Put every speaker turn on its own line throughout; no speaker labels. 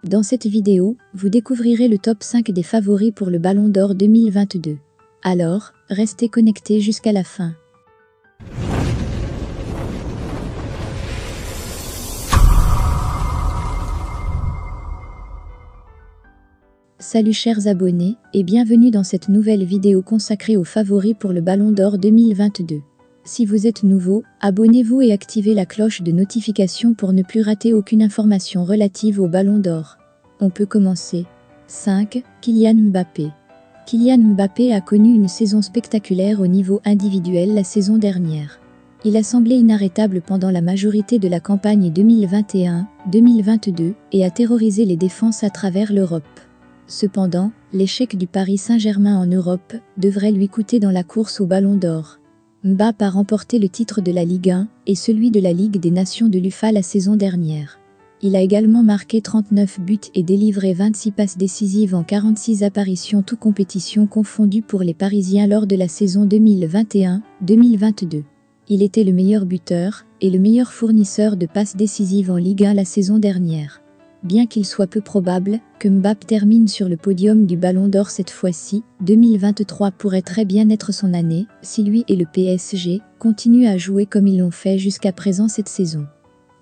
Dans cette vidéo, vous découvrirez le top 5 des favoris pour le Ballon d'Or 2022. Alors, restez connectés jusqu'à la fin. Salut chers abonnés, et bienvenue dans cette nouvelle vidéo consacrée aux favoris pour le Ballon d'Or 2022. Si vous êtes nouveau, abonnez-vous et activez la cloche de notification pour ne plus rater aucune information relative au Ballon d'Or. On peut commencer. 5. Kylian Mbappé. Kylian Mbappé a connu une saison spectaculaire au niveau individuel la saison dernière. Il a semblé inarrêtable pendant la majorité de la campagne 2021-2022 et a terrorisé les défenses à travers l'Europe. Cependant, l'échec du Paris Saint-Germain en Europe devrait lui coûter dans la course au Ballon d'Or. Mbappé a remporté le titre de la Ligue 1 et celui de la Ligue des Nations de l'UEFA la saison dernière. Il a également marqué 39 buts et délivré 26 passes décisives en 46 apparitions toutes compétitions confondues pour les Parisiens lors de la saison 2021-2022. Il était le meilleur buteur et le meilleur fournisseur de passes décisives en Ligue 1 la saison dernière. Bien qu'il soit peu probable que Mbappé termine sur le podium du Ballon d'Or cette fois-ci, 2023 pourrait très bien être son année, si lui et le PSG continuent à jouer comme ils l'ont fait jusqu'à présent cette saison.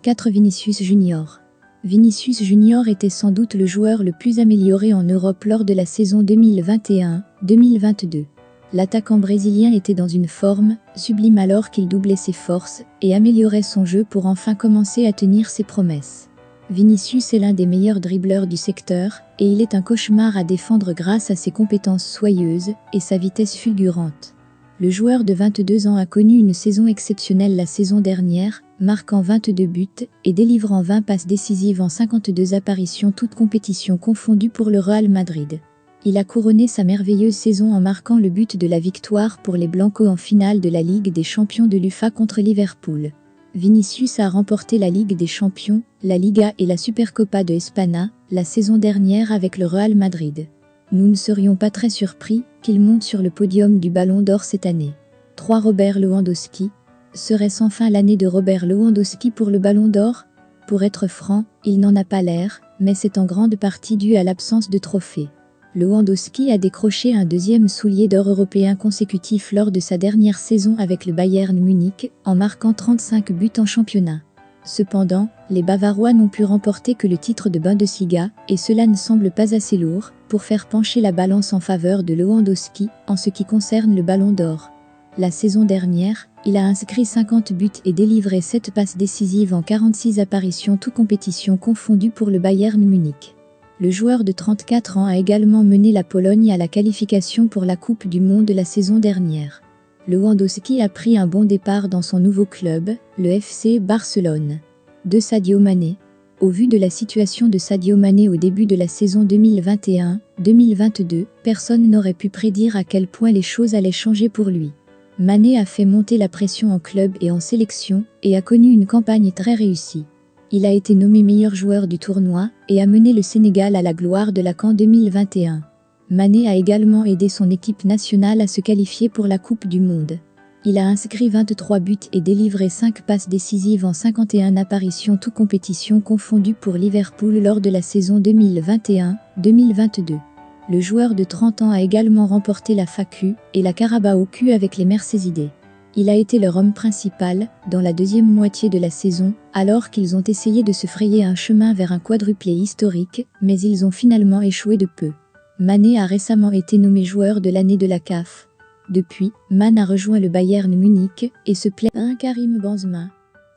4. Vinicius Junior. Vinicius Junior était sans doute le joueur le plus amélioré en Europe lors de la saison 2021-2022. L'attaquant brésilien était dans une forme sublime alors qu'il doublait ses forces et améliorait son jeu pour enfin commencer à tenir ses promesses. Vinicius est l'un des meilleurs dribbleurs du secteur et il est un cauchemar à défendre grâce à ses compétences soyeuses et sa vitesse fulgurante. Le joueur de 22 ans a connu une saison exceptionnelle la saison dernière, marquant 22 buts et délivrant 20 passes décisives en 52 apparitions toutes compétitions confondues pour le Real Madrid. Il a couronné sa merveilleuse saison en marquant le but de la victoire pour les Blancos en finale de la Ligue des Champions de l'UEFA contre Liverpool. Vinicius a remporté la Ligue des Champions, la Liga et la Supercopa de España la saison dernière avec le Real Madrid. Nous ne serions pas très surpris qu'il monte sur le podium du Ballon d'Or cette année. 3. Robert Lewandowski. Serait-ce enfin l'année de Robert Lewandowski pour le Ballon d'Or? Pour être franc, il n'en a pas l'air, mais c'est en grande partie dû à l'absence de trophée. Lewandowski a décroché un deuxième soulier d'or européen consécutif lors de sa dernière saison avec le Bayern Munich, en marquant 35 buts en championnat. Cependant, les Bavarois n'ont pu remporter que le titre de Bundesliga, et cela ne semble pas assez lourd pour faire pencher la balance en faveur de Lewandowski en ce qui concerne le Ballon d'Or. La saison dernière, il a inscrit 50 buts et délivré 7 passes décisives en 46 apparitions toutes compétitions confondues pour le Bayern Munich. Le joueur de 34 ans a également mené la Pologne à la qualification pour la Coupe du Monde la saison dernière. Lewandowski a pris un bon départ dans son nouveau club, le FC Barcelone. 2. Sadio Mané. Au vu de la situation de Sadio Mané au début de la saison 2021-2022, personne n'aurait pu prédire à quel point les choses allaient changer pour lui. Mané a fait monter la pression en club et en sélection et a connu une campagne très réussie. Il a été nommé meilleur joueur du tournoi et a mené le Sénégal à la gloire de la CAN 2021. Mané a également aidé son équipe nationale à se qualifier pour la Coupe du Monde. Il a inscrit 23 buts et délivré 5 passes décisives en 51 apparitions toutes compétitions confondues pour Liverpool lors de la saison 2021-2022. Le joueur de 30 ans a également remporté la FA Cup et la Carabao Cup avec les Merseyside. Il a été leur homme principal dans la deuxième moitié de la saison, alors qu'ils ont essayé de se frayer un chemin vers un quadruplé historique, mais ils ont finalement échoué de peu. Mané a récemment été nommé joueur de l'année de la CAF. Depuis, Mané a rejoint le Bayern Munich et se plaît. 1. Karim Benzema.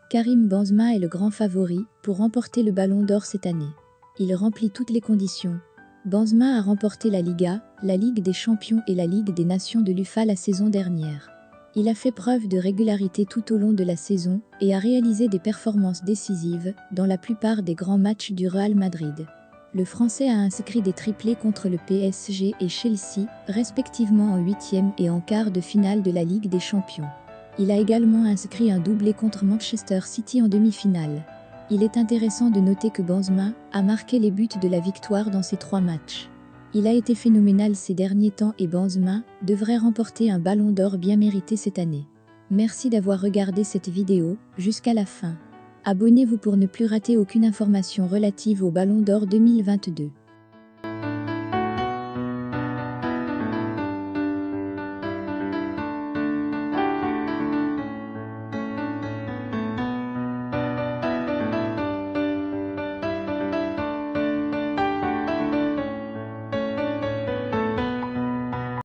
Karim Benzema est le grand favori pour remporter le Ballon d'Or cette année. Il remplit toutes les conditions. Benzema a remporté la Liga, la Ligue des Champions et la Ligue des Nations de l'UEFA la saison dernière. Il a fait preuve de régularité tout au long de la saison et a réalisé des performances décisives dans la plupart des grands matchs du Real Madrid. Le Français a inscrit des triplés contre le PSG et Chelsea, respectivement en 8e et en quart de finale de la Ligue des Champions. Il a également inscrit un doublé contre Manchester City en demi-finale. Il est intéressant de noter que Benzema a marqué les buts de la victoire dans ces 3 matchs. Il a été phénoménal ces derniers temps et Benzema devrait remporter un Ballon d'Or bien mérité cette année. Merci d'avoir regardé cette vidéo jusqu'à la fin. Abonnez-vous pour ne plus rater aucune information relative au Ballon d'Or 2022.